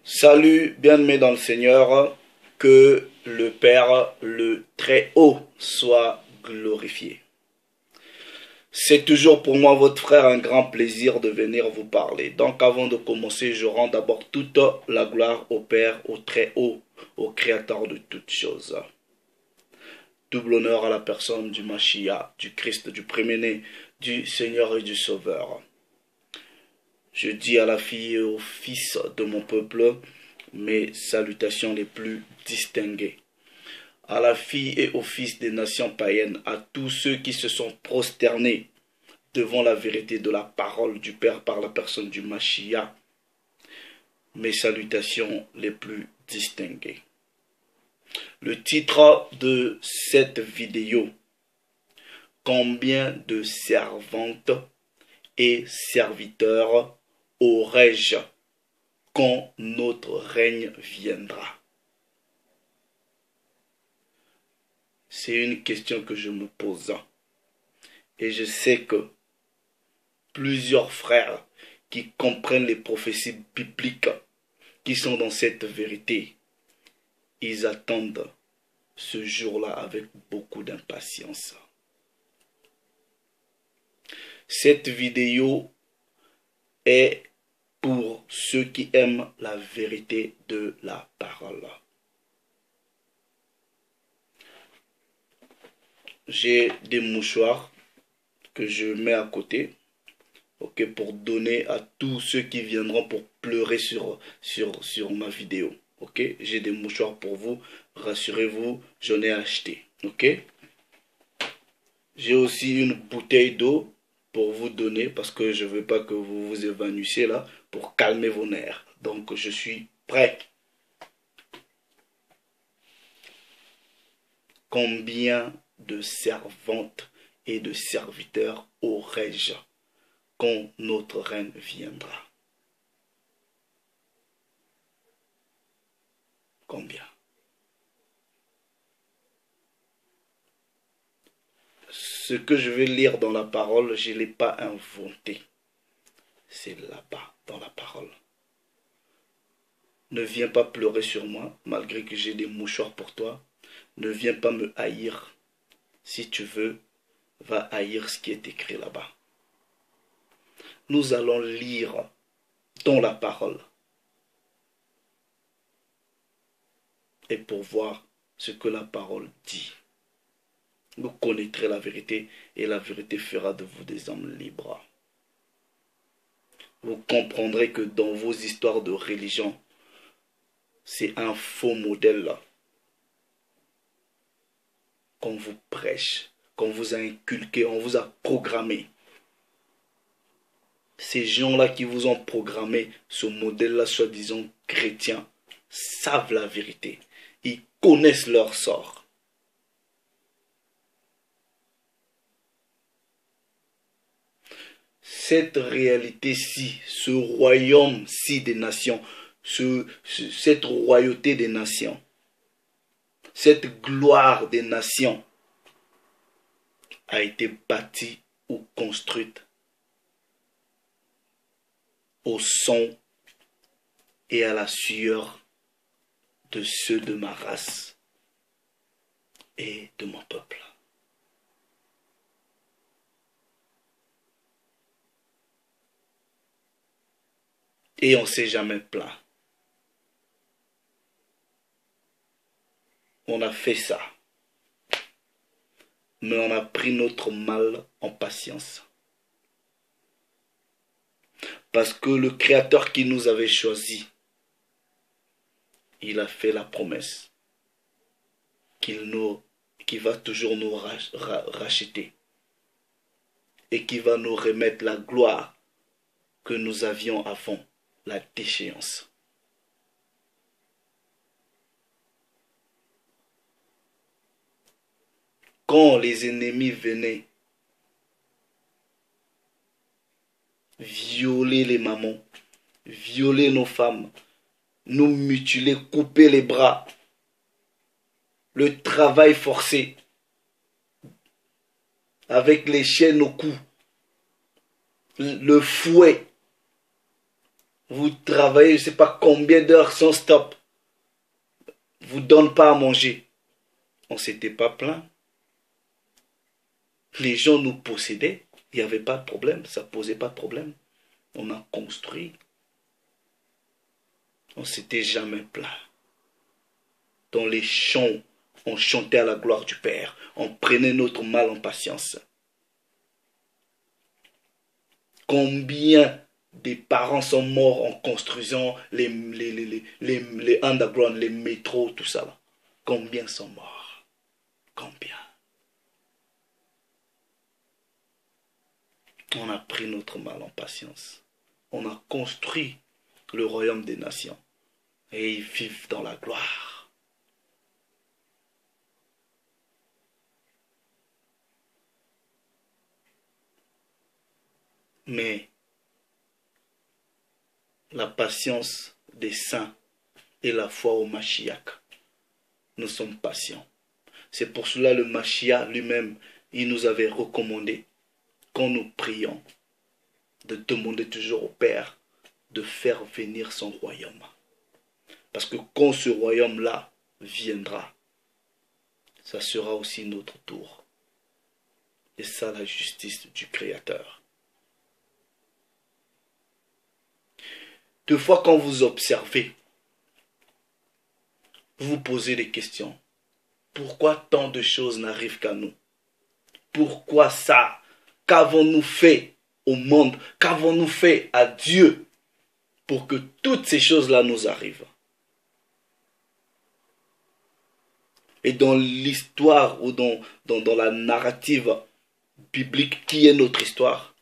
Salut, bien-aimés dans le Seigneur, que le Père, le Très-Haut, soit glorifié. C'est toujours pour moi, votre frère, un grand plaisir de venir vous parler. Donc avant de commencer, je rends d'abord toute la gloire au Père, au Très-Haut, au Créateur de toutes choses. Double honneur à la personne du Mashiach, du Christ, du premier-né, du Seigneur et du Sauveur. Je dis à la fille et au fils de mon peuple mes salutations les plus distinguées. À la fille et au fils des nations païennes, à tous ceux qui se sont prosternés devant la vérité de la parole du Père par la personne du Mashiach, mes salutations les plus distinguées. Le titre de cette vidéo: combien de servantes et serviteurs aurai-je quand notre règne viendra? C'est une question que je me pose. Et je sais que plusieurs frères qui comprennent les prophéties bibliques, qui sont dans cette vérité, ils attendent ce jour-là avec beaucoup d'impatience. Cette vidéo est pour ceux qui aiment la vérité de la parole. J'ai des mouchoirs que je mets à côté, ok, pour donner à tous ceux qui viendront pour pleurer sur ma vidéo. Ok, j'ai des mouchoirs pour vous, rassurez-vous, j'en ai acheté. Ok, j'ai aussi une bouteille d'eau pour vous donner, parce que je ne veux pas que vous vous évanouissiez là, pour calmer vos nerfs. Donc je suis prêt. Combien de servantes et de serviteurs aurai-je quand notre reine viendra? Combien? Ce que je vais lire dans la parole, je ne l'ai pas inventé. C'est là-bas, dans la parole. Ne viens pas pleurer sur moi, malgré que j'ai des mouchoirs pour toi. Ne viens pas me haïr. Si tu veux, va haïr ce qui est écrit là-bas. Nous allons lire dans la parole. Et pour voir ce que la parole dit. Vous connaîtrez la vérité et la vérité fera de vous des hommes libres. Vous comprendrez que dans vos histoires de religion, c'est un faux modèle qu'on vous prêche, qu'on vous a inculqué, on vous a programmé. Ces gens-là qui vous ont programmé ce modèle-là, soi-disant chrétien, savent la vérité. Ils connaissent leur sort. Cette réalité-ci, ce royaume-ci des nations, cette royauté des nations, cette gloire des nations a été bâtie ou construite au sang et à la sueur de ceux de ma race et de mon peuple. Et on ne s'est jamais plaint. On a fait ça. Mais on a pris notre mal en patience. Parce que le Créateur qui nous avait choisis, il a fait la promesse qu'il va toujours nous racheter. Et qui va nous remettre la gloire que nous avions avant la déchéance. Quand les ennemis venaient violer les mamans, violer nos femmes, nous mutiler, couper les bras, le travail forcé, avec les chaînes au cou, le fouet, Vous travaillez, je ne sais pas combien d'heures sans stop. Vous ne donnez pas à manger. On ne s'était pas plaint. Les gens nous possédaient. Il n'y avait pas de problème. Ça ne posait pas de problème. On a construit. On ne s'était jamais plaint. Dans les chants, on chantait à la gloire du Père. On prenait notre mal en patience. Combien des parents sont morts en construisant les underground, les métros, tout ça là. Combien sont morts? Combien? On a pris notre mal en patience. On a construit le royaume des nations. Et ils vivent dans la gloire. Mais la patience des saints et la foi au Mashiach, nous sommes patients. C'est pour cela le Mashiach lui-même, il nous avait recommandé, quand nous prions, de demander toujours au Père de faire venir son royaume. Parce que quand ce royaume-là viendra, ça sera aussi notre tour. Et ça, la justice du Créateur. Deux fois, quand vous observez, vous vous posez des questions. Pourquoi tant de choses n'arrivent qu'à nous? Pourquoi ça? Qu'avons-nous fait au monde? Qu'avons-nous fait à Dieu pour que toutes ces choses-là nous arrivent? Et dans l'histoire ou dans la narrative biblique qui est notre histoire,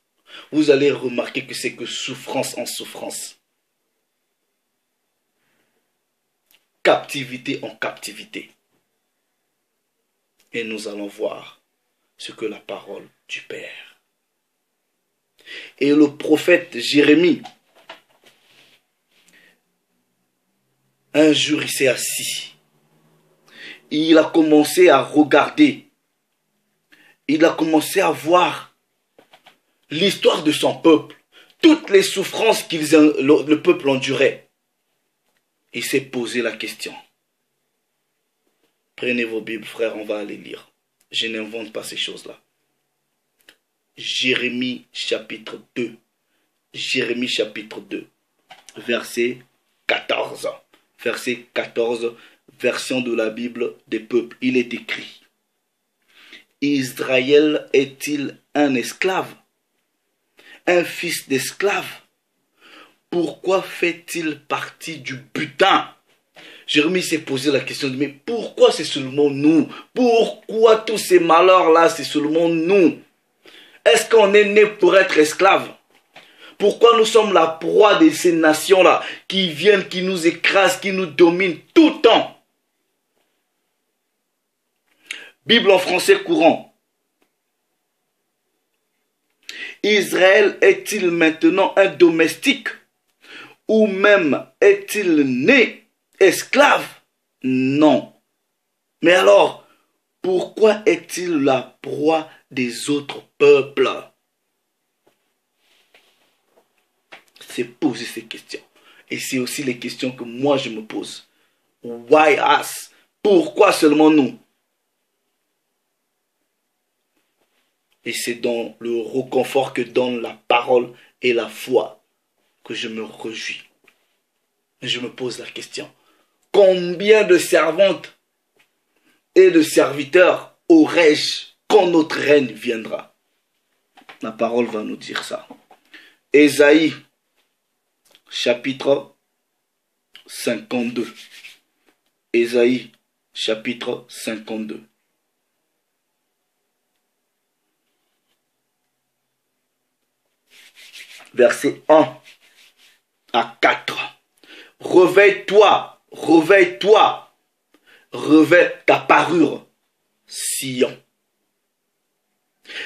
vous allez remarquer que c'est que souffrance en souffrance. Captivité en captivité. Et nous allons voir ce que la parole du Père. Et le prophète Jérémie, un jour il s'est assis. Il a commencé à regarder. Il a commencé à voir l'histoire de son peuple. Toutes les souffrances que le peuple endurait. Il s'est posé la question. Prenez vos Bibles, frères, on va aller lire. Je n'invente pas ces choses-là. Jérémie chapitre 2. Jérémie chapitre 2. Verset 14. Verset 14, version de la Bible des peuples. Il est écrit. Israël est-il un esclave? Un fils d'esclave? Pourquoi fait-il partie du butin? Jérémie s'est posé la question, mais pourquoi c'est seulement nous? Pourquoi tous ces malheurs-là, c'est seulement nous? Est-ce qu'on est né pour être esclave? Pourquoi nous sommes la proie de ces nations-là qui viennent, qui nous écrasent, qui nous dominent tout le temps? Bible en français courant. Israël est-il maintenant un domestique? Ou même est-il né esclave? Non. Mais alors, pourquoi est-il la proie des autres peuples? C'est poser ces questions. Et c'est aussi les questions que moi je me pose. Why us? Pourquoi seulement nous? Et c'est dans le réconfort que donne la parole et la foi que je me réjouis. Et je me pose la question. Combien de servantes et de serviteurs aurai-je quand notre règne viendra? La parole va nous dire ça. Ésaïe, chapitre 52. Ésaïe, chapitre 52. Verset 1 à 4. Réveille-toi, réveille-toi, revêt ta parure, Sion.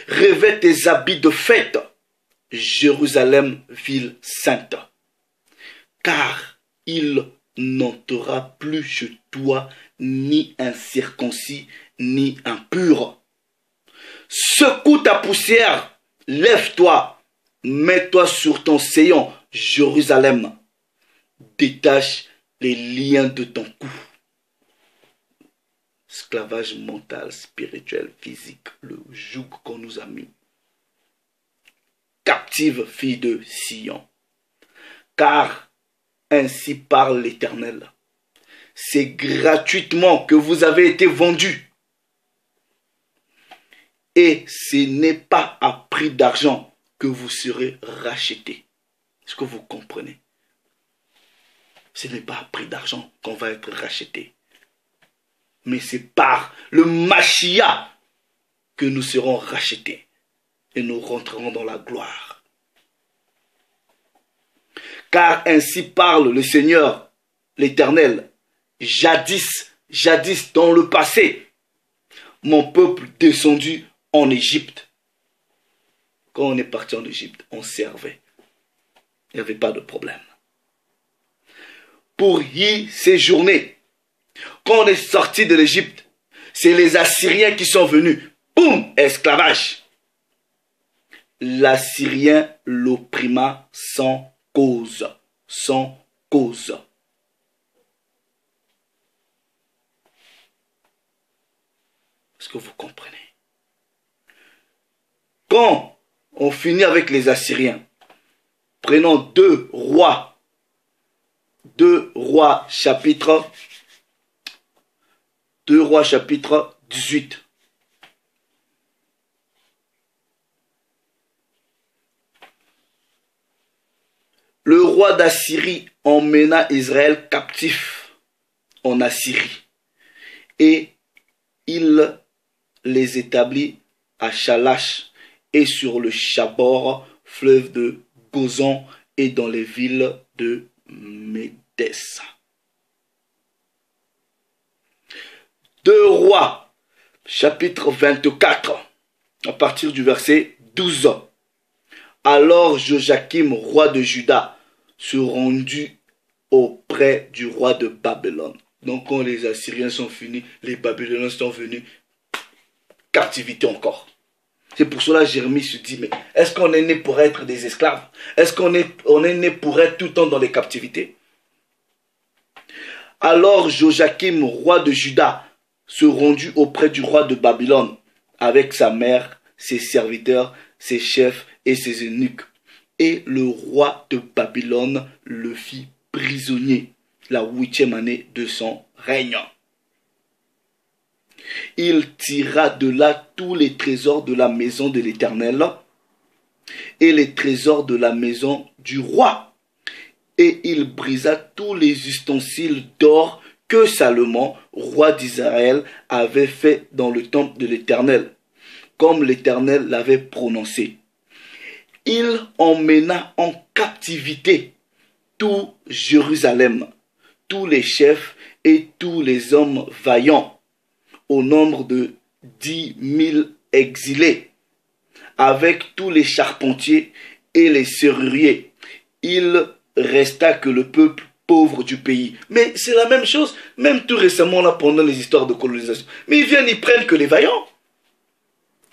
Revêt tes habits de fête, Jérusalem, ville sainte. Car il n'entrera plus chez toi ni incirconcis, ni impur. Secoue ta poussière, lève-toi, mets-toi sur ton séant, Jérusalem. détache les liens de ton cou. Esclavage mental, spirituel, physique, le joug qu'on nous a mis. Captive fille de Sion. Car ainsi parle l'Éternel. C'est gratuitement que vous avez été vendus. Et ce n'est pas à prix d'argent que vous serez rachetés. Est-ce que vous comprenez? Ce n'est pas à prix d'argent qu'on va être racheté. Mais c'est par le Mashiach que nous serons rachetés. Et nous rentrerons dans la gloire. Car ainsi parle le Seigneur, l'Éternel. Jadis dans le passé, mon peuple descendu en Égypte. Quand on est parti en Égypte, on servait. Il n'y avait pas de problème. Pour y séjourner. Quand on est sorti de l'Égypte, c'est les Assyriens qui sont venus. Boum, esclavage. L'Assyrien l'opprima sans cause. Sans cause. Est-ce que vous comprenez? Quand on finit avec les Assyriens, prenons 2 Rois chapitre 18. Le roi d'Assyrie emmena Israël captif en Assyrie et il les établit à Chalash et sur le Chabor, fleuve de Gozan et dans les villes de Médès. 2 Rois, chapitre 24, à partir du verset 12. Alors Joachim, roi de Juda, se rendit auprès du roi de Babylone. Donc quand les Assyriens sont finis, les Babyloniens sont venus, captivité encore. C'est pour cela que Jérémie se dit, mais est-ce qu'on est né pour être des esclaves? Est-ce qu'on est né pour être tout le temps dans les captivités? Alors Joachim, roi de Juda, se rendit auprès du roi de Babylone, avec sa mère, ses serviteurs, ses chefs et ses eunuques. Et le roi de Babylone le fit prisonnier la 8e année de son règne. Il tira de là tous les trésors de la maison de l'Éternel et les trésors de la maison du roi. Et il brisa tous les ustensiles d'or que Salomon, roi d'Israël, avait fait dans le temple de l'Éternel, comme l'Éternel l'avait prononcé. Il emmena en captivité tout Jérusalem, tous les chefs et tous les hommes vaillants, au nombre de 10 000 exilés, avec tous les charpentiers et les serruriers. Il resta que le peuple pauvre du pays. Mais c'est la même chose, même tout récemment là pendant les histoires de colonisation. Mais ils viennent, ils prennent que les vaillants.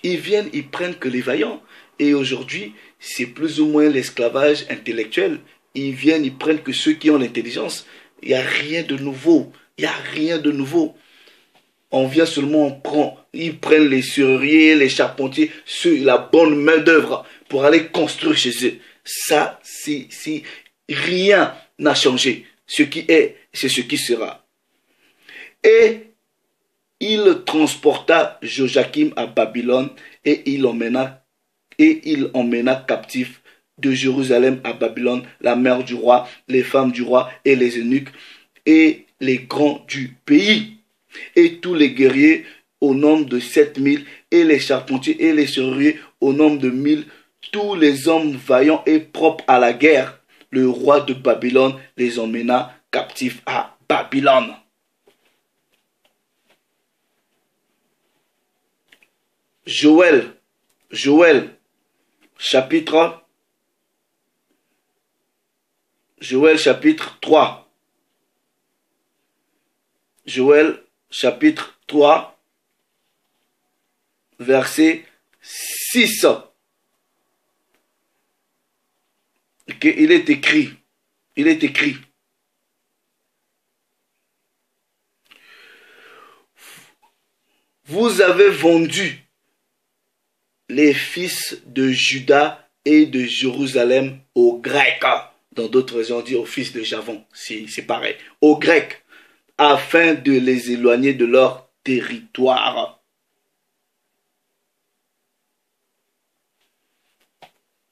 Ils viennent, ils prennent que les vaillants. Et aujourd'hui, c'est plus ou moins l'esclavage intellectuel. Ils viennent, ils prennent que ceux qui ont l'intelligence. Il n'y a rien de nouveau. Il n'y a rien de nouveau. On vient seulement, ils prennent les serruriers, les charpentiers, la bonne main d'œuvre pour aller construire chez eux. Ça, c'est rien n'a changé. Ce qui est, c'est ce qui sera. Et il transporta Joachim à Babylone et il emmena captif de Jérusalem à Babylone la mère du roi, les femmes du roi et les eunuques et les grands du pays et tous les guerriers au nombre de 7000 et les charpentiers et les serruriers au nombre de 1000, tous les hommes vaillants et propres à la guerre. Le roi de Babylone les emmena captifs à Babylone. Joël, chapitre 3. Joël, chapitre 3, verset 6. Okay, il est écrit, vous avez vendu les fils de Juda et de Jérusalem aux Grecs. Dans d'autres versions, on dit aux fils de Javon. C'est pareil. Aux Grecs, afin de les éloigner de leur territoire.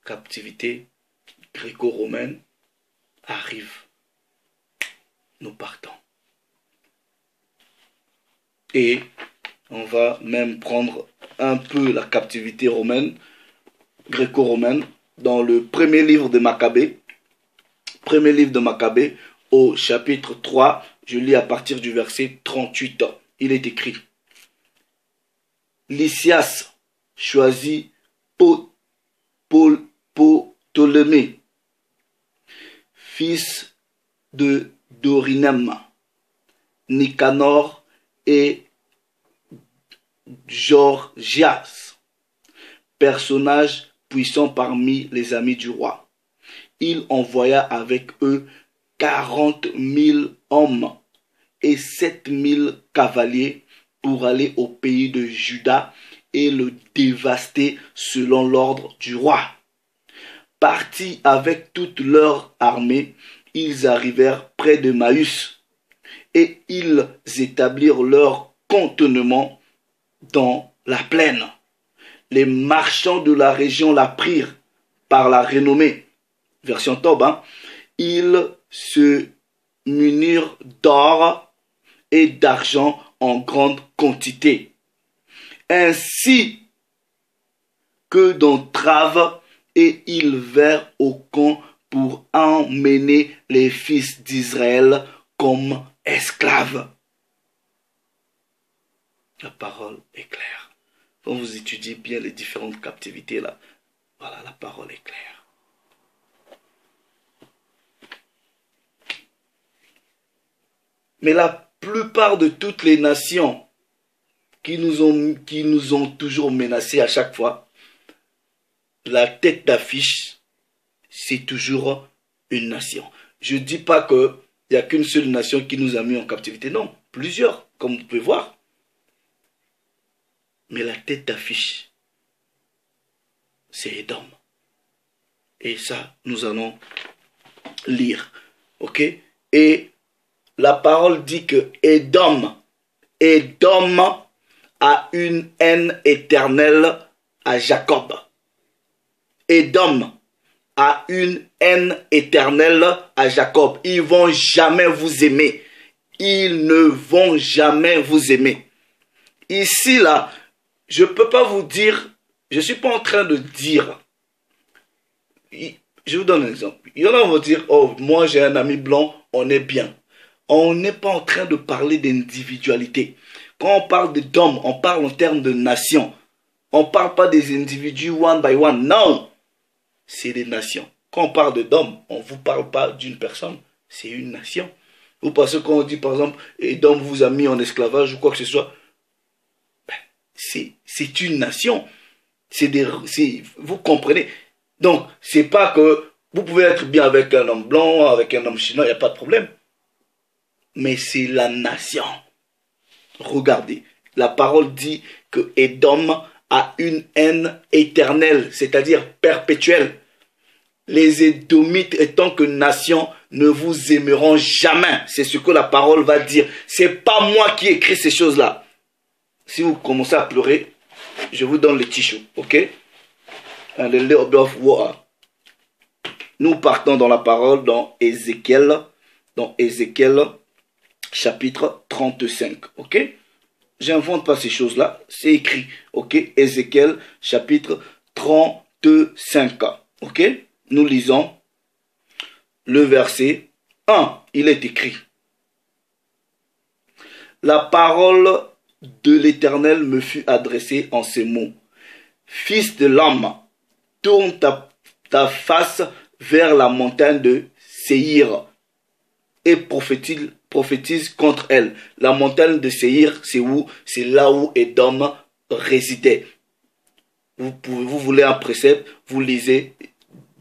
Captivité gréco-romaine arrive. Nous partons. Et on va même prendre un peu la captivité romaine, gréco-romaine, dans le premier livre de Maccabée. Premier livre de Maccabée, au chapitre 3, je lis à partir du verset 38. Il est écrit: Lysias choisit Ptolémée, fils de Dorinème, Nicanor et Gorgias, personnages puissants parmi les amis du roi. Il envoya avec eux 40 000 hommes et 7 000 cavaliers pour aller au pays de Juda et le dévaster selon l'ordre du roi. Partis avec toute leur armée, ils arrivèrent près de Maüs et ils établirent leur cantonnement dans la plaine. Les marchands de la région la prirent par la renommée. Version Tob, ils se munirent d'or et d'argent en grande quantité, ainsi que d'entraves, et ils vinrent au camp pour emmener les fils d'Israël comme esclaves. La parole est claire. Quand vous étudiez bien les différentes captivités là, voilà, la parole est claire. Mais la plupart de toutes les nations qui nous ont toujours menacés à chaque fois, la tête d'affiche, c'est toujours une nation. Je ne dis pas qu'il n'y a qu'une seule nation qui nous a mis en captivité. Non, plusieurs, comme vous pouvez voir. Mais la tête d'affiche, c'est Édom. Et ça, nous allons lire. Ok? Et la parole dit que Édom a une haine éternelle à Jacob. Édom a une haine éternelle à Jacob. Ils ne vont jamais vous aimer. Ils ne vont jamais vous aimer. Ici, là, je ne peux pas vous dire, je ne suis pas en train de dire. Je vous donne un exemple. Il y en a qui vont dire, oh, moi j'ai un ami blanc, on est bien. On n'est pas en train de parler d'individualité. Quand on parle d'hommes, on parle en termes de nation. On ne parle pas des individus one by one. Non, c'est des nations. Quand on parle d'hommes, on ne vous parle pas d'une personne. C'est une nation. Vous pensez qu'on dit par exemple, Édom vous a mis en esclavage ou quoi que ce soit. Ben, c'est une nation. Vous comprenez. Donc, c'est pas que vous pouvez être bien avec un homme blanc, avec un homme chinois, il n'y a pas de problème. Mais c'est la nation. Regardez, la parole dit que Édom a une haine éternelle, c'est-à-dire perpétuelle. Les Édomites, étant que nation, ne vous aimeront jamais. C'est ce que la parole va dire. C'est pas moi qui écris ces choses-là. Si vous commencez à pleurer, je vous donne le tissu, ok? And a little bit of water. Nous partons dans la parole dans Ézéchiel chapitre 35, ok? J'invente pas ces choses-là, c'est écrit, ok? Ézéchiel chapitre 35, ok? Nous lisons le verset 1, il est écrit: La parole de l'Éternel me fut adressée en ces mots: Fils de l'homme, tourne ta face vers la montagne de Séhir et prophétise contre elle. La montagne de Séhir, c'est où? C'est là où Édom résidait. Vous voulez un précepte, vous lisez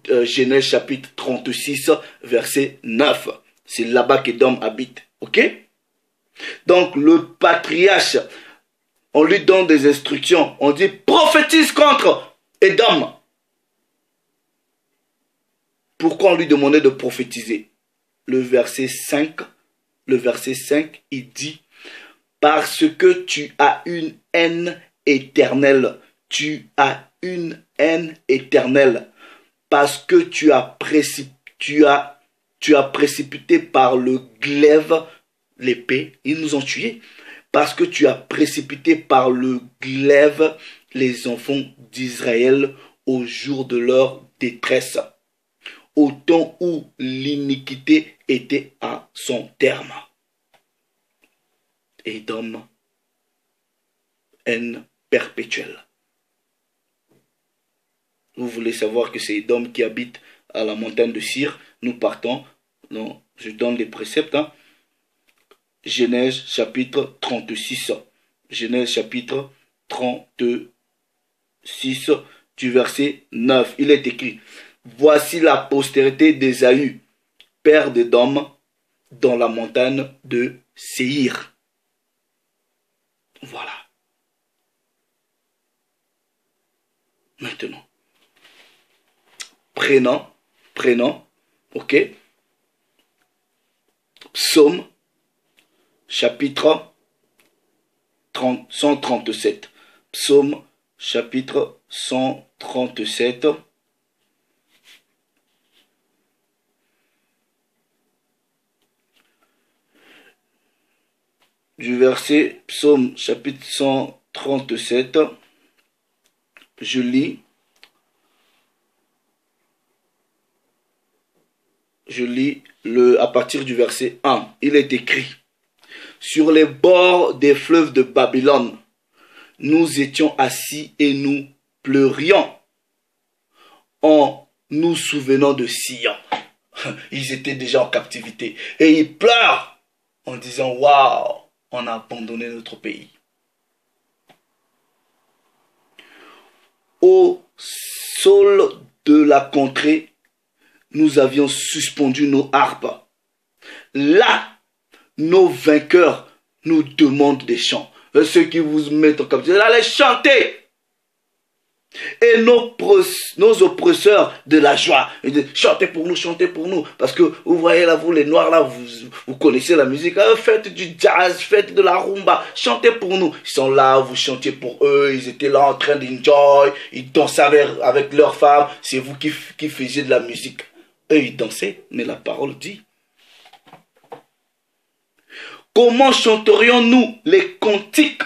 Genèse chapitre 36, verset 9. C'est là-bas qu'Édom habite. Ok? Donc le patriarche On lui donne des instructions. On dit prophétise contre Édom. Pourquoi on lui demandait de prophétiser? Le verset 5, il dit parce que tu as une haine éternelle. Tu as une haine éternelle. Parce que tu as précipité par le glaive l'épée. Ils nous ont tués. Parce que tu as précipité par le glaive les enfants d'Israël au jour de leur détresse, au temps où l'iniquité était à son terme. Édom, haine perpétuelle. Vous voulez savoir que c'est Édom qui habite à la montagne de Syr. Nous partons, non, je donne les préceptes, hein. Genèse chapitre 36. Genèse chapitre 36 du verset 9. Il est écrit, voici la postérité d'Ésaü, père d'Édom, dans la montagne de Séhir. Voilà. Maintenant, prénom, ok. Psaume, chapitre 137. Psaume, chapitre 137. Du verset, Psaume, chapitre 137. Je lis à partir du verset 1. Il est écrit, sur les bords des fleuves de Babylone, nous étions assis et nous pleurions en nous souvenant de Sion. Ils étaient déjà en captivité et ils pleurent en disant, waouh, on a abandonné notre pays. Au sol de la contrée, nous avions suspendu nos harpes. Là, nos vainqueurs nous demandent des chants. Ceux qui vous mettent en captivité, allez chanter. Et nos oppresseurs de la joie, ils disent, chantez pour nous. Parce que vous voyez là, vous les noirs là, vous connaissez la musique, faites du jazz, faites de la rumba, chantez pour nous. Ils sont là, vous chantiez pour eux, ils étaient là en train d'enjoy, ils dansaient avec leurs femmes, c'est vous qui faisiez de la musique. Eux ils dansaient, mais la parole dit, comment chanterions-nous les cantiques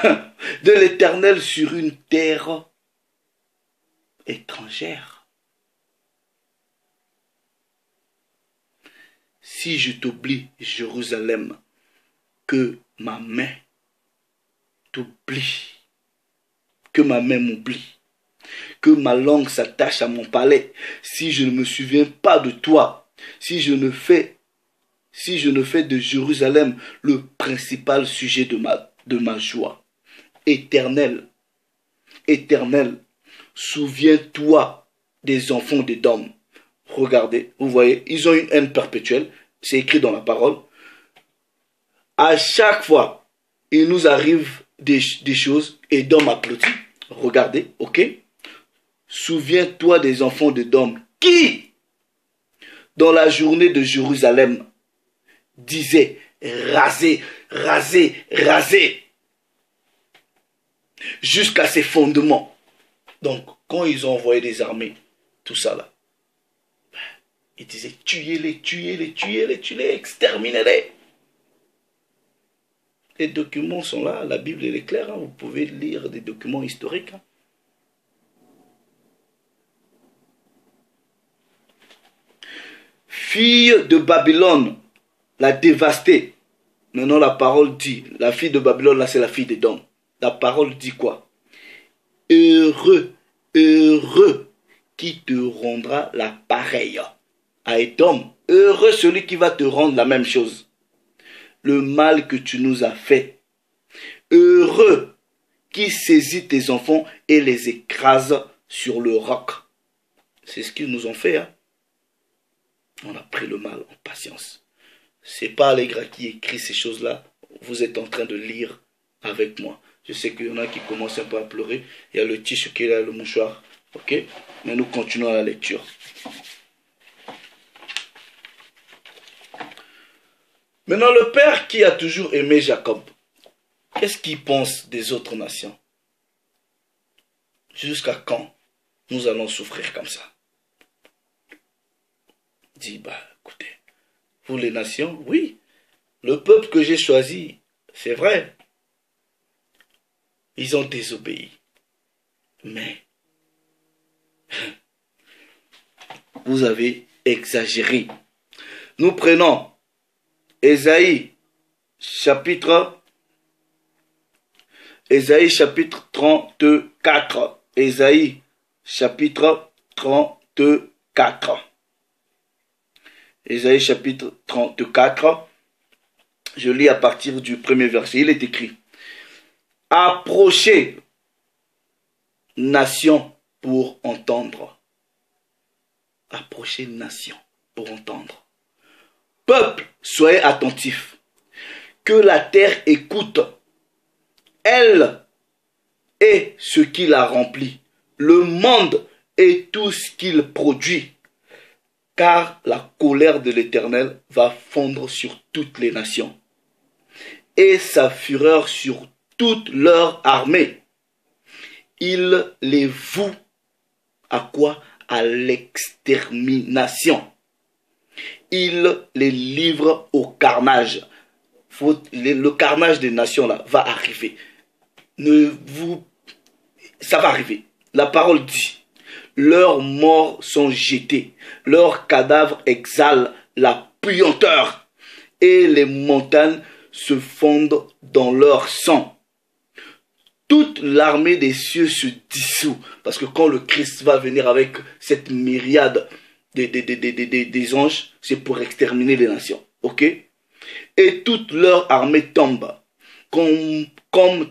de l'Éternel sur une terre étrangère? Si je t'oublie, Jérusalem, que ma main t'oublie, que ma main m'oublie, que ma langue s'attache à mon palais, si je ne me souviens pas de toi, si je ne fais de Jérusalem le principal sujet de ma joie. Éternel, souviens-toi des enfants d'Édom. Regardez, vous voyez, ils ont une haine perpétuelle. C'est écrit dans la parole. À chaque fois, il nous arrive des choses. Édom applaudit. Regardez, ok. Souviens-toi des enfants d'Édom qui, dans la journée de Jérusalem, disaient raser, jusqu'à ses fondements. Donc, quand ils ont envoyé des armées, tout ça là, ils disaient tuez-les, exterminez-les. Les documents sont là, la Bible elle est claire, hein, vous pouvez lire des documents historiques. Hein. Fille de Babylone, la dévastée. Maintenant la parole dit, la fille de Babylone là c'est la fille d'Édom. La parole dit quoi? Heureux qui te rendra la pareille. À Édom, heureux celui qui va te rendre la même chose. Le mal que tu nous as fait. Heureux qui saisit tes enfants et les écrase sur le roc. C'est ce qu'ils nous ont fait. Hein? On a pris le mal en patience. C'est pas Allegra qui écrit ces choses-là. Vous êtes en train de lire avec moi. Je sais qu'il y en a qui commencent un peu à pleurer. Il y a le tissu qui est là, le mouchoir. Ok? Mais nous continuons la lecture. Maintenant, le Père qui a toujours aimé Jacob, qu'est-ce qu'il pense des autres nations? Jusqu'à quand nous allons souffrir comme ça? Il dit, bah écoutez, vous les nations, oui, le peuple que j'ai choisi, c'est vrai, ils ont désobéi. Mais vous avez exagéré. Nous prenons Ésaïe chapitre 34. Ésaïe chapitre 34. Ésaïe chapitre 34. Je lis à partir du premier verset. Il est écrit: approchez, nation, pour entendre. Approchez, nation, pour entendre. Peuple, soyez attentifs. Que la terre écoute. Elle est ce qui la remplit. Le monde et tout ce qu'il produit. Car la colère de l'Éternel va fondre sur toutes les nations. Et sa fureur sur toute leur armée. Il les voue à quoi? À l'extermination. Il les livre au carnage. Le carnage des nations là va arriver. Ça va arriver. La parole dit: leurs morts sont jetés, leurs cadavres exhalent la puanteur, et les montagnes se fondent dans leur sang. Toute l'armée des cieux se dissout, parce que quand le Christ va venir avec cette myriade des anges, c'est pour exterminer les nations. Ok? Et toute leur armée tombe, comme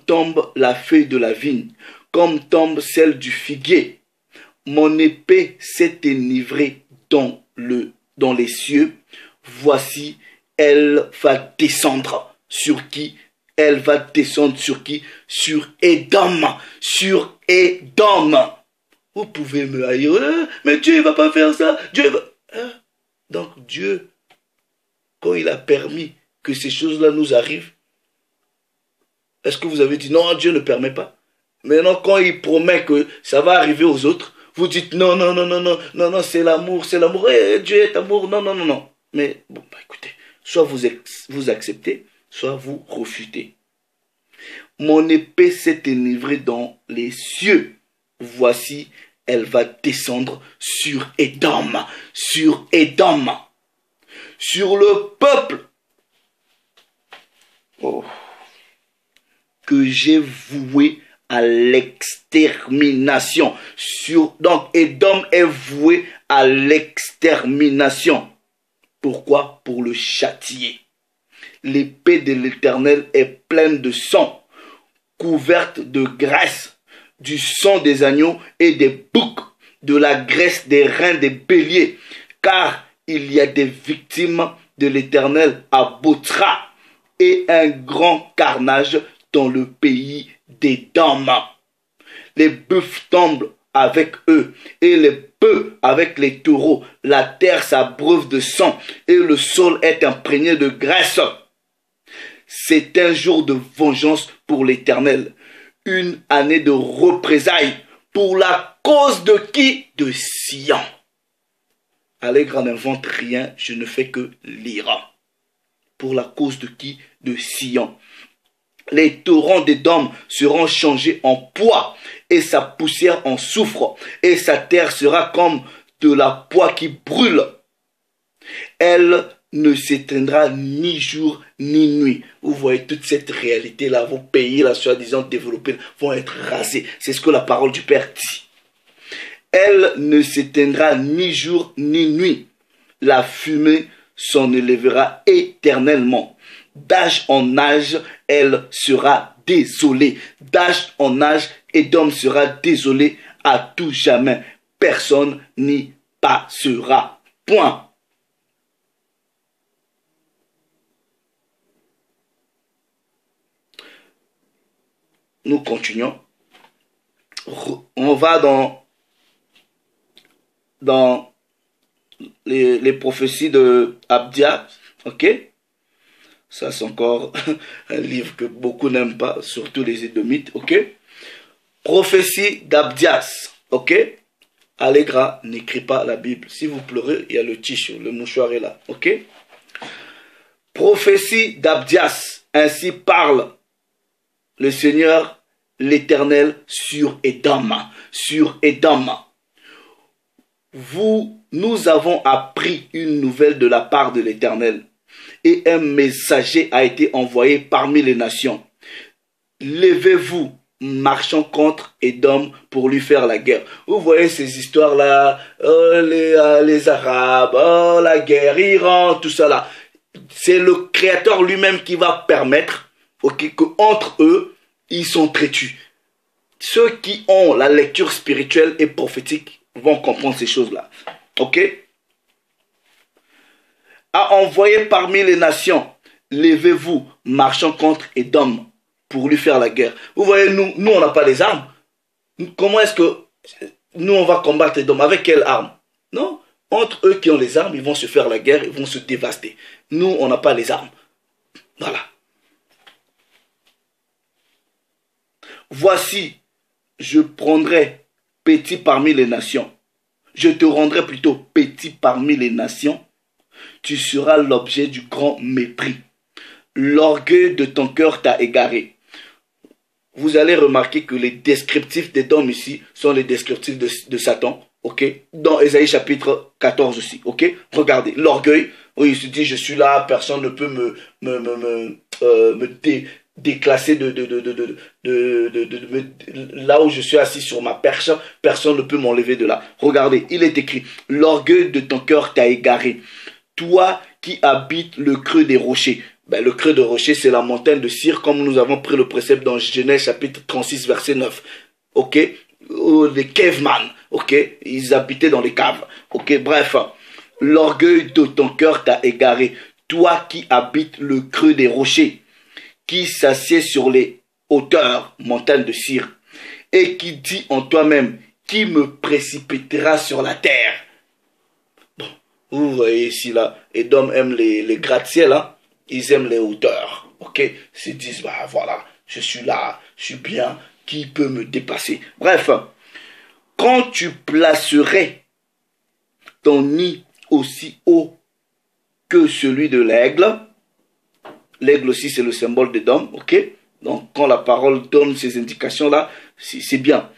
tombe la feuille de la vigne, comme tombe celle du figuier. Mon épée s'est enivrée dans les cieux. Voici, elle va descendre sur qui? Elle va descendre sur qui? Sur Édom. Sur Édom. Vous pouvez me haïr, mais Dieu ne va pas faire ça. Dieu va... Donc Dieu, quand il a permis que ces choses-là nous arrivent, est-ce que vous avez dit non, Dieu ne permet pas? Maintenant, quand il promet que ça va arriver aux autres, vous dites non, non, non, non, non, non, non, c'est l'amour, Dieu est amour, non, non, non, non. Mais bon, bah écoutez, soit vous acceptez, soit vous refutez. Mon épée s'est enivrée dans les cieux. Voici, elle va descendre sur Édom, sur Édom, sur le peuple que j'ai voué à l'extermination. Donc Édom est voué à l'extermination. Pourquoi? Pour le châtier. L'épée de l'Éternel est pleine de sang, couverte de graisse, du sang des agneaux et des boucs, de la graisse des reins des béliers, car il y a des victimes de l'Éternel à Botra et un grand carnage dans le pays d'Édom. Les bœufs tombent avec eux et les bœufs avec les taureaux. La terre s'abreuve de sang et le sol est imprégné de graisse. C'est un jour de vengeance pour l'Éternel, une année de représailles pour la cause de qui? De Sion. Allègre n'invente rien, je ne fais que lire. Pour la cause de qui? De Sion. Les torrents d'Édom seront changés en poids et sa poussière en soufre, et sa terre sera comme de la poix qui brûle. Elle ne s'éteindra ni jour ni nuit. Vous voyez toute cette réalité-là, vos pays, là, soi-disant développés, vont être rasés. C'est ce que la parole du Père dit. Elle ne s'éteindra ni jour ni nuit. La fumée s'en élèvera éternellement. D'âge en âge, elle sera désolée. D'âge en âge, Édom sera désolé à tout jamais. Personne n'y passera. Point. nous continuons. On va dans les prophéties de Abdias, ok? Ça, c'est encore un livre que beaucoup n'aiment pas, surtout les Édomites, ok? Prophétie d'Abdias, ok? Allegra n'écrit pas la Bible. Si vous pleurez, il y a le tissu, le mouchoir est là, ok? Prophétie d'Abdias, ainsi parle le Seigneur, l'Éternel, sur Édom, sur Édom. Nous avons appris une nouvelle de la part de l'Éternel, et un messager a été envoyé parmi les nations. Levez-vous, marchons contre Édom pour lui faire la guerre. Vous voyez ces histoires-là, les Arabes, la guerre, Iran, tout ça là. C'est le Créateur lui-même qui va permettre, okay, qu'entre eux, ils sont traitus. Ceux qui ont la lecture spirituelle et prophétique vont comprendre ces choses-là. Ok? A envoyé parmi les nations, levez-vous, marchons contre Édom pour lui faire la guerre. Vous voyez, nous on n'a pas les armes. Comment est-ce que nous on va combattre Édom? Avec quelles armes? Non? Entre eux qui ont les armes, ils vont se faire la guerre, ils vont se dévaster. Nous, on n'a pas les armes. Voilà. Voici, je prendrai petit parmi les nations. Je te rendrai plutôt petit parmi les nations. Tu seras l'objet du grand mépris. L'orgueil de ton cœur t'a égaré. Vous allez remarquer que les descriptifs d'Édom ici sont les descriptifs de Satan. Ok, dans Ésaïe chapitre 14 aussi, ok. Regardez, l'orgueil, oui, il se dit, je suis là, personne ne peut me déclasser là où je suis assis sur ma perche, personne ne peut m'enlever de là. Regardez, il est écrit, l'orgueil de ton cœur t'a égaré. Toi qui habites le creux des rochers. Ben, le creux des rochers, c'est la montagne de Cire, comme nous avons pris le précepte dans Genèse chapitre 36, verset 9. Ok, les caveman, ok, ils habitaient dans les caves, ok, bref, l'orgueil de ton cœur t'a égaré, toi qui habites le creux des rochers, qui s'assied sur les hauteurs, montagnes de Cire, et qui dit en toi-même, qui me précipitera sur la terre. Bon, vous voyez ici là, Édom aime les gratte-ciel, hein? Ils aiment les hauteurs, ok, ils se disent, bah voilà, je suis là, je suis bien, qui peut me dépasser? Bref, quand tu placerais ton nid aussi haut que celui de l'aigle, l'aigle aussi c'est le symbole d'Édom, ok? Donc quand la parole donne ces indications-là, c'est bien.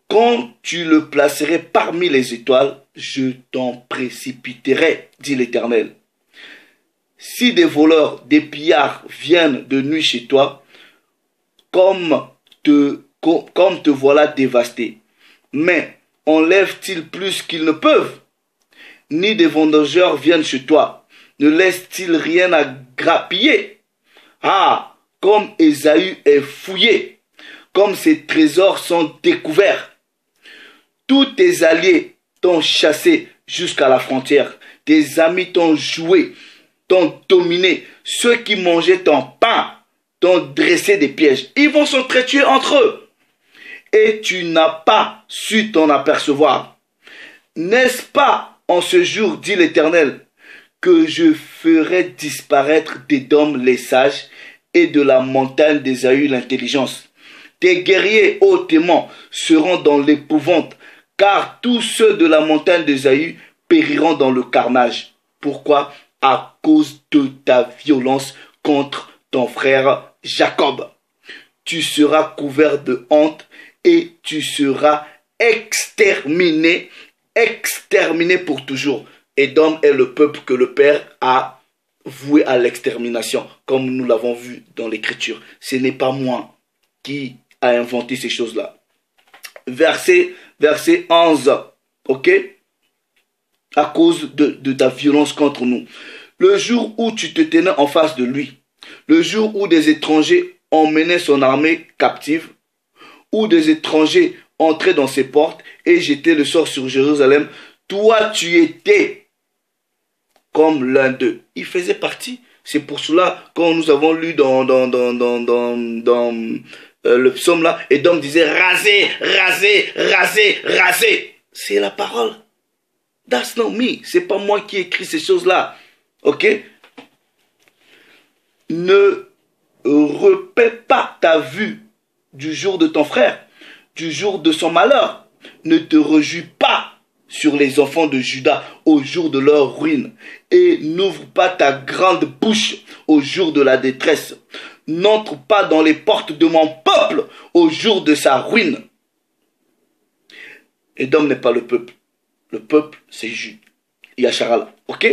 Quand tu le placerais parmi les étoiles, je t'en précipiterai, dit l'Éternel. Si des voleurs, des pillards viennent de nuit chez toi, comme te voilà dévasté. Mais enlèvent-ils plus qu'ils ne peuvent? Ni des vendangeurs viennent chez toi. Ne laissent-ils rien à grappiller? Ah, comme Ésaü est fouillé, comme ses trésors sont découverts. Tous tes alliés t'ont chassé jusqu'à la frontière. Tes amis t'ont joué, t'ont dominé. Ceux qui mangeaient ton pain t'ont dressé des pièges. Ils vont s'entretuer entre eux. Et tu n'as pas su t'en apercevoir. N'est-ce pas en ce jour, dit l'Éternel, que je ferai disparaître d'Édom les sages et de la montagne d'Ésaü l'intelligence. Tes guerriers hautement seront dans l'épouvante, car tous ceux de la montagne d'Ésaü périront dans le carnage. Pourquoi? À cause de ta violence contre ton frère Jacob. Tu seras couvert de honte et tu seras exterminé pour toujours. Édom est le peuple que le Père a voué à l'extermination, comme nous l'avons vu dans l'Écriture. Ce n'est pas moi qui a inventé ces choses-là. Verset 11, ok? À cause de ta violence contre nous. Le jour où tu te tenais en face de lui, le jour où des étrangers emmenaient son armée captive, où des étrangers entraient dans ses portes et jetaient le sort sur Jérusalem, toi tu étais comme l'un d'eux. Il faisait partie. C'est pour cela, quand nous avons lu dans le psaume là, Édom disait rasez, rasez, rasez, rasez. C'est la parole. That's not me. C'est pas moi qui écris ces choses-là. Ok? Ne repaie pas ta vue du jour de ton frère, du jour de son malheur. Ne te réjouis pas sur les enfants de Juda au jour de leur ruine. Et n'ouvre pas ta grande bouche au jour de la détresse. N'entre pas dans les portes de mon peuple au jour de sa ruine. Édom n'est pas le peuple. Le peuple, c'est Jude. Yacharala. Ok?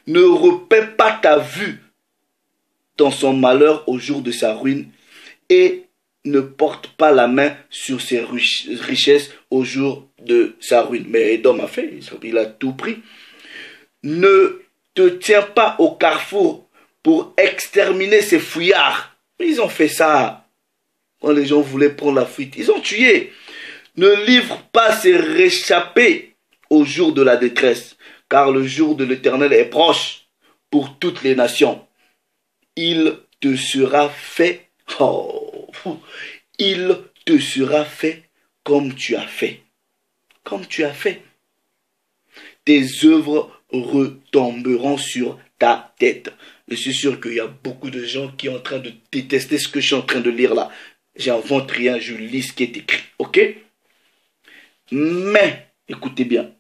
Ne repaie pas ta vue dans son malheur au jour de sa ruine et ne porte pas la main sur ses richesses au jour de sa ruine. Mais Édom a fait, il a tout pris. Ne te tiens pas au carrefour pour exterminer ces fouillards. Ils ont fait ça quand les gens voulaient prendre la fuite. Ils ont tué. Ne livre pas ces réchappés au jour de la détresse, car le jour de l'Éternel est proche pour toutes les nations. Il te sera fait, il te sera fait comme tu as fait. Comme tu as fait. Tes œuvres retomberont sur ta tête. Je suis sûr qu'il y a beaucoup de gens qui sont en train de détester ce que je suis en train de lire là. J'invente rien, je lis ce qui est écrit. Ok? Mais, écoutez bien.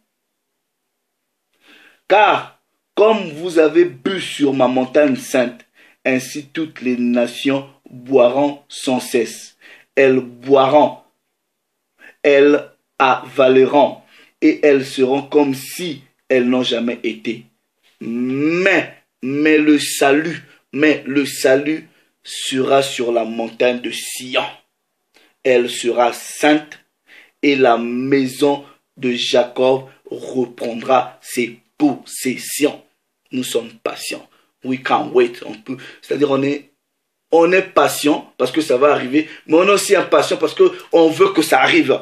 Car, comme vous avez bu sur ma montagne sainte, ainsi toutes les nations boiront sans cesse. Elles boiront, elles avaleront, et elles seront comme si elles n'ont jamais été. Mais le salut sera sur la montagne de Sion. Elle sera sainte, et la maison de Jacob reprendra ses possessions. Nous sommes patients. We can't wait. C'est-à-dire on est patient parce que ça va arriver, mais on est aussi impatient parce qu'on veut que ça arrive.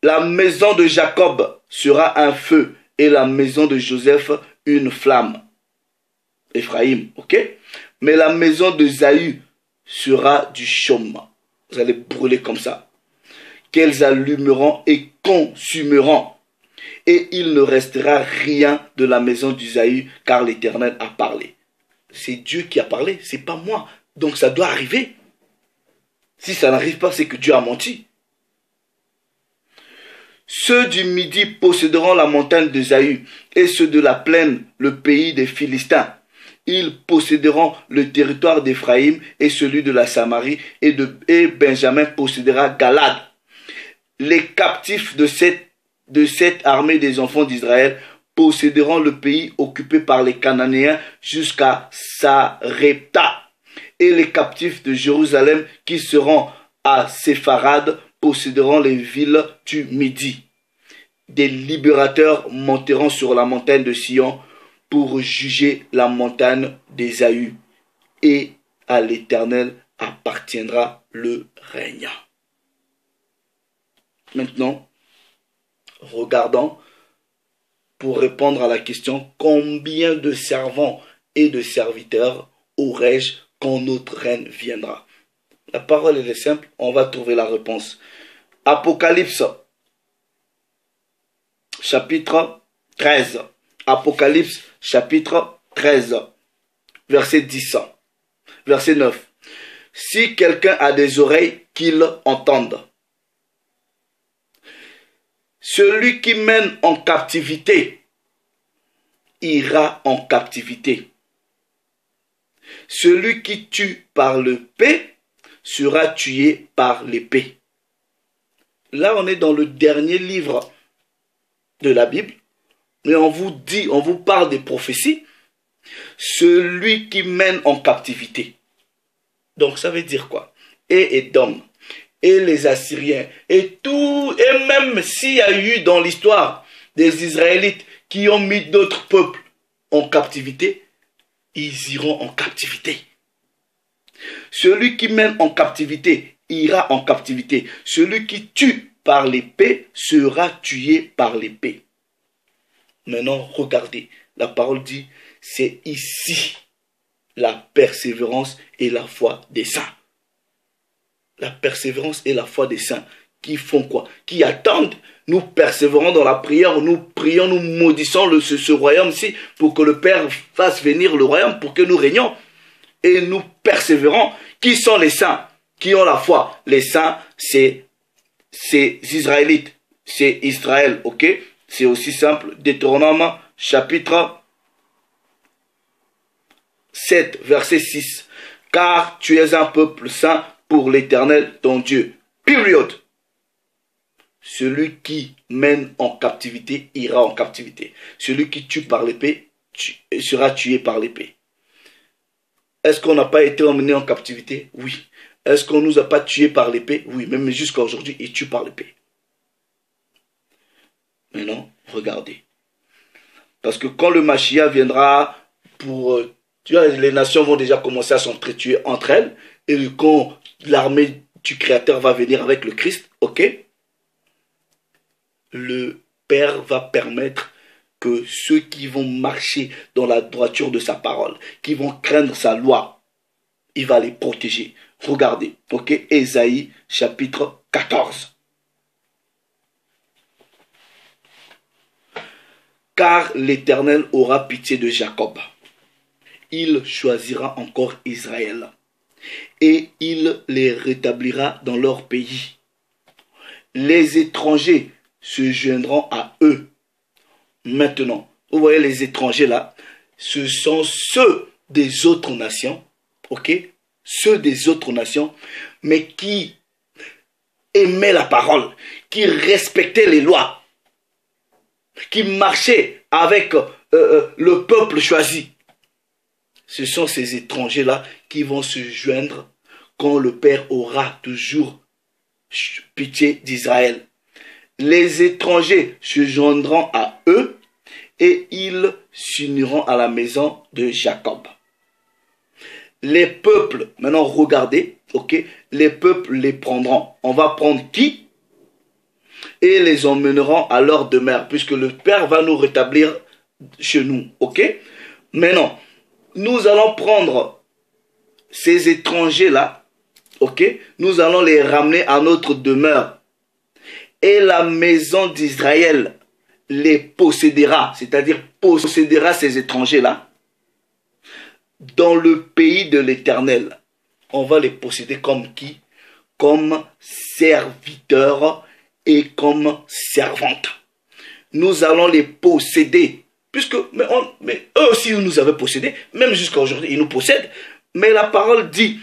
La maison de Jacob sera un feu et la maison de Joseph une flamme. Ephraim, ok? Mais la maison de Zaïu sera du chaume. Vous allez brûler comme ça. Qu'elles allumeront et consumeront. Et il ne restera rien de la maison d'Isaïe, car l'Éternel a parlé. C'est Dieu qui a parlé, c'est pas moi. Donc ça doit arriver. Si ça n'arrive pas, c'est que Dieu a menti. Ceux du midi posséderont la montagne d'Isaïe, et ceux de la plaine, le pays des Philistins. Ils posséderont le territoire d'Éphraïm et celui de la Samarie, et Benjamin possédera Galad. Les captifs de cette armée des enfants d'Israël posséderont le pays occupé par les Cananéens jusqu'à Sarepta. Et les captifs de Jérusalem qui seront à Sépharad posséderont les villes du Midi. Des libérateurs monteront sur la montagne de Sion pour juger la montagne d'Ésaü. Et à l'Éternel appartiendra le règne. Maintenant, regardons pour répondre à la question combien de servants et de serviteurs aurai-je quand notre reine viendra? La parole est simple, on va trouver la réponse. Apocalypse, chapitre 13. Apocalypse, chapitre 13, verset 10. Verset 9. Si quelqu'un a des oreilles, qu'il entende. Celui qui mène en captivité ira en captivité. Celui qui tue par l'épée sera tué par l'épée. Là, on est dans le dernier livre de la Bible, mais on vous parle des prophéties. Celui qui mène en captivité. Donc, ça veut dire quoi? Et Édom, et les Assyriens, et tout, et même s'il y a eu dans l'histoire des Israélites qui ont mis d'autres peuples en captivité, ils iront en captivité. Celui qui mène en captivité ira en captivité. Celui qui tue par l'épée sera tué par l'épée. Maintenant, regardez, la parole dit, c'est ici la persévérance et la foi des saints. la persévérance et la foi des saints. Qui font quoi? Qui attendent. Nous persévérons dans la prière, nous prions, nous maudissons ce royaume-ci pour que le Père fasse venir le royaume, pour que nous régnons. Et nous persévérons. Qui sont les saints? Qui ont la foi? Les saints, c'est Israélites. C'est Israël, ok? C'est aussi simple. Deutéronome, chapitre 7, verset 6. Car tu es un peuple saint pour l'Éternel, ton Dieu. Période. Celui qui mène en captivité ira en captivité. Celui qui tue par l'épée sera tué par l'épée. Est-ce qu'on n'a pas été emmené en captivité? Oui. Est-ce qu'on ne nous a pas tués par l'épée? Oui. Même jusqu'à aujourd'hui, ils tuent par l'épée. Maintenant, regardez. Parce que quand le Mashiach viendra pour... tu vois, les nations vont déjà commencer à s'entretuer entre elles. Et quand l'armée du Créateur va venir avec le Christ, ok? Le Père va permettre que ceux qui vont marcher dans la droiture de sa parole, qui vont craindre sa loi, il va les protéger. Regardez, ok? Ésaïe, chapitre 14. Car l'Éternel aura pitié de Jacob. Il choisira encore Israël. Et il les rétablira dans leur pays. Les étrangers se joindront à eux. Maintenant, vous voyez les étrangers là, ce sont ceux des autres nations, ok? Ceux des autres nations, mais qui aimaient la parole, qui respectaient les lois, qui marchaient avec le peuple choisi. Ce sont ces étrangers-là qui vont se joindre quand le Père aura toujours pitié d'Israël. Les étrangers se joindront à eux et ils s'uniront à la maison de Jacob. Les peuples, maintenant regardez, ok, les peuples les prendront. On va prendre qui? Et les emmèneront à leur demeure, puisque le Père va nous rétablir chez nous, ok? Maintenant, nous allons prendre ces étrangers-là, ok? Nous allons les ramener à notre demeure. Et la maison d'Israël les possédera, c'est-à-dire possédera ces étrangers-là dans le pays de l'Éternel. On va les posséder comme qui? Comme serviteurs et comme servantes. Nous allons les posséder, puisque mais eux aussi ils nous avaient possédés, même jusqu'à aujourd'hui ils nous possèdent. Mais la parole dit: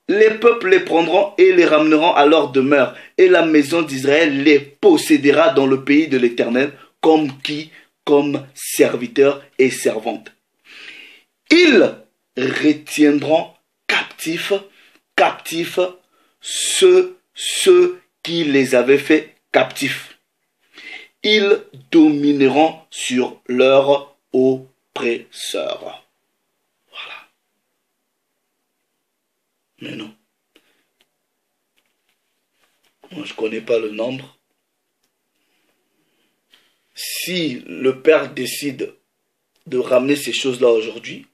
les peuples les prendront et les ramèneront à leur demeure, et la maison d'Israël les possédera dans le pays de l'Éternel, comme qui? Comme serviteurs et servantes. Ils retiendront captifs ceux qui les avaient fait captifs. Ils domineront sur leurs oppresseurs. Mais non. Moi, je ne connais pas le nombre. Si le Père décide de ramener ces choses-là aujourd'hui,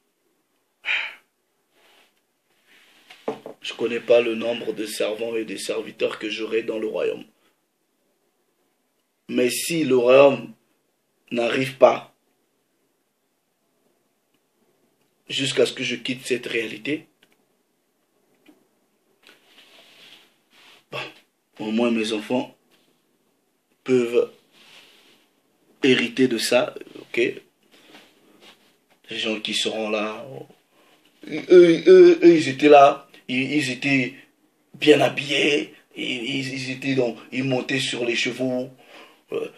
je ne connais pas le nombre de servants et de serviteurs que j'aurai dans le royaume. Mais si le royaume n'arrive pas jusqu'à ce que je quitte cette réalité, bon, au moins mes enfants peuvent hériter de ça, ok? Les gens qui seront là, eux ils étaient là, ils étaient bien habillés, ils montaient sur les chevaux,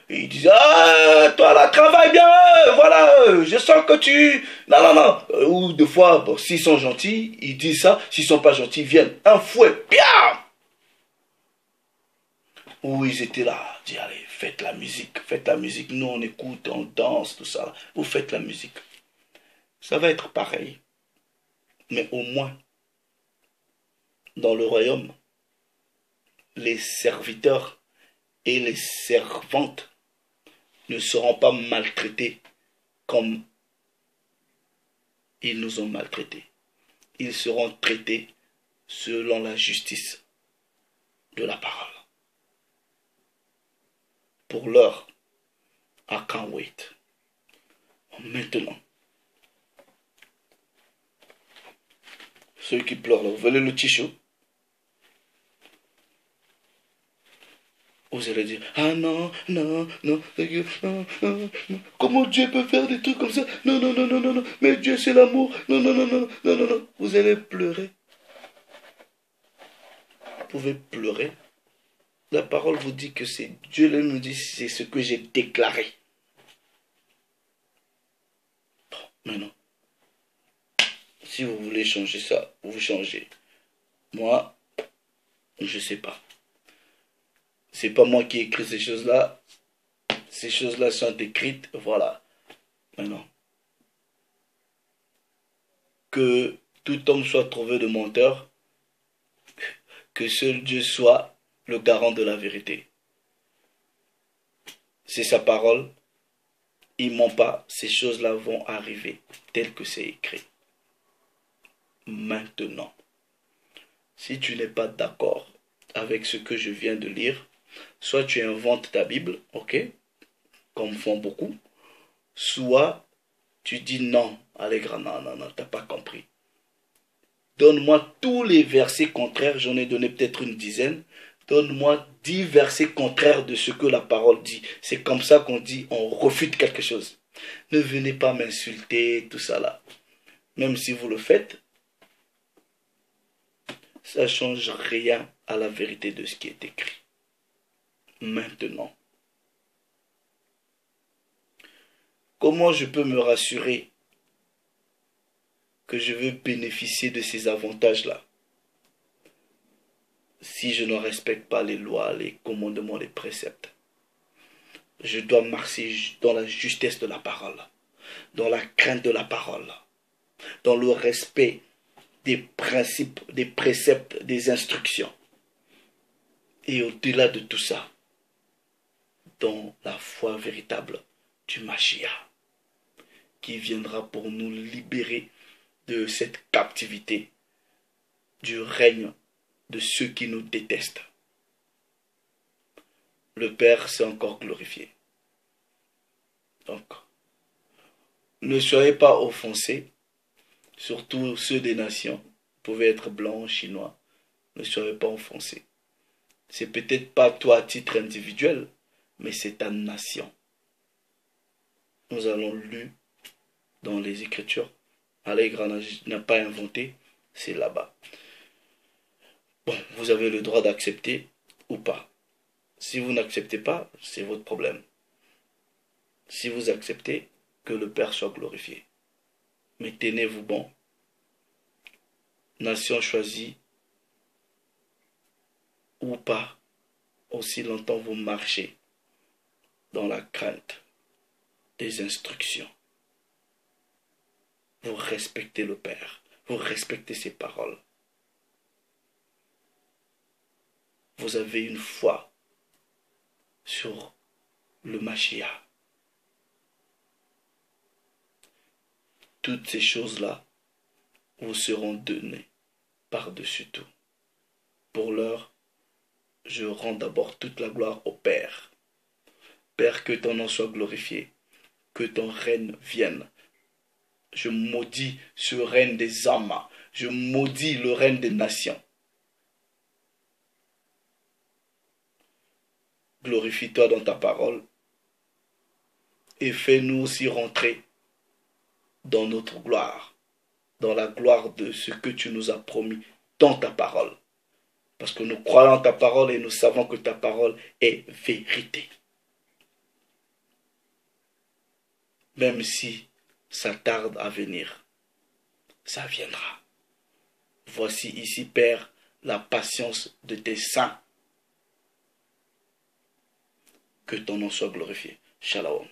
ils disaient: ah, toi là, travaille bien, voilà, je sens que tu... Non. Ou des fois, bon, s'ils sont gentils, ils disent ça, s'ils sont pas gentils, ils viennent, un fouet, bien. Où ils étaient là, ils disaient: allez, faites la musique, nous on écoute, on danse, tout ça, vous faites la musique. Ça va être pareil. Mais au moins, dans le royaume, les serviteurs et les servantes ne seront pas maltraités comme ils nous ont maltraités. Ils seront traités selon la justice de la parole. Pour l'heure, I can't wait. Maintenant, ceux qui pleurent là, vous voulez le t-shirt? Vous allez dire, ah non, non, non, non, non, non, comment Dieu peut faire des trucs comme ça? Non, non, non, non, non, non, mais Dieu c'est l'amour. Non, non, non, non, non, non, non. Vous allez pleurer. Vous pouvez pleurer. La parole vous dit que c'est Dieu nous dit, c'est ce que j'ai déclaré. Bon, maintenant, si vous voulez changer ça, vous changez. Moi, je sais pas. C'est pas moi qui ai écrit ces choses-là. Ces choses-là sont écrites, voilà. Maintenant, que tout homme soit trouvé de menteur, que seul Dieu soit le garant de la vérité. C'est sa parole. Il ment pas. Ces choses-là vont arriver telles que c'est écrit. Maintenant, si tu n'es pas d'accord avec ce que je viens de lire, soit tu inventes ta Bible, ok, comme font beaucoup, soit tu dis non, Allegra, non, non, non, t'as pas compris. Donne-moi tous les versets contraires, j'en ai donné peut-être une dizaine, donne-moi 10 versets contraires de ce que la parole dit. C'est comme ça qu'on dit, on refute quelque chose. Ne venez pas m'insulter, tout ça là. Même si vous le faites, ça ne change rien à la vérité de ce qui est écrit. Maintenant, comment je peux me rassurer que je veux bénéficier de ces avantages-là si je ne respecte pas les lois, les commandements, les préceptes? Je dois marcher dans la justesse de la parole, dans la crainte de la parole, dans le respect des principes, des préceptes, des instructions. Et au-delà de tout ça, dans la foi véritable du Mashiach, qui viendra pour nous libérer de cette captivité, du règne de ceux qui nous détestent. Le Père s'est encore glorifié. Donc, ne soyez pas offensés, surtout ceux des nations. Vous pouvez être blancs, chinois, ne soyez pas offensés. C'est peut-être pas toi à titre individuel, mais c'est ta nation. Nous allons lire dans les Écritures. Allegra n'a pas inventé, c'est là-bas. Bon, vous avez le droit d'accepter ou pas. Si vous n'acceptez pas, c'est votre problème. Si vous acceptez, que le Père soit glorifié. Mais tenez-vous bon. Nation choisie ou pas, aussi longtemps vous marchez dans la crainte des instructions. Vous respectez le Père. Vous respectez ses paroles. Vous avez une foi sur le Mashiach. Toutes ces choses-là vous seront données par-dessus tout. Pour l'heure, je rends d'abord toute la gloire au Père. Père, que ton nom soit glorifié, que ton règne vienne. Je maudis ce règne des âmes, je maudis le règne des nations. Glorifie-toi dans ta parole et fais-nous aussi rentrer dans notre gloire, dans la gloire de ce que tu nous as promis dans ta parole. Parce que nous croyons en ta parole et nous savons que ta parole est vérité. Même si ça tarde à venir, ça viendra. Voici ici, Père, la patience de tes saints. Que ton nom soit glorifié. Shalom.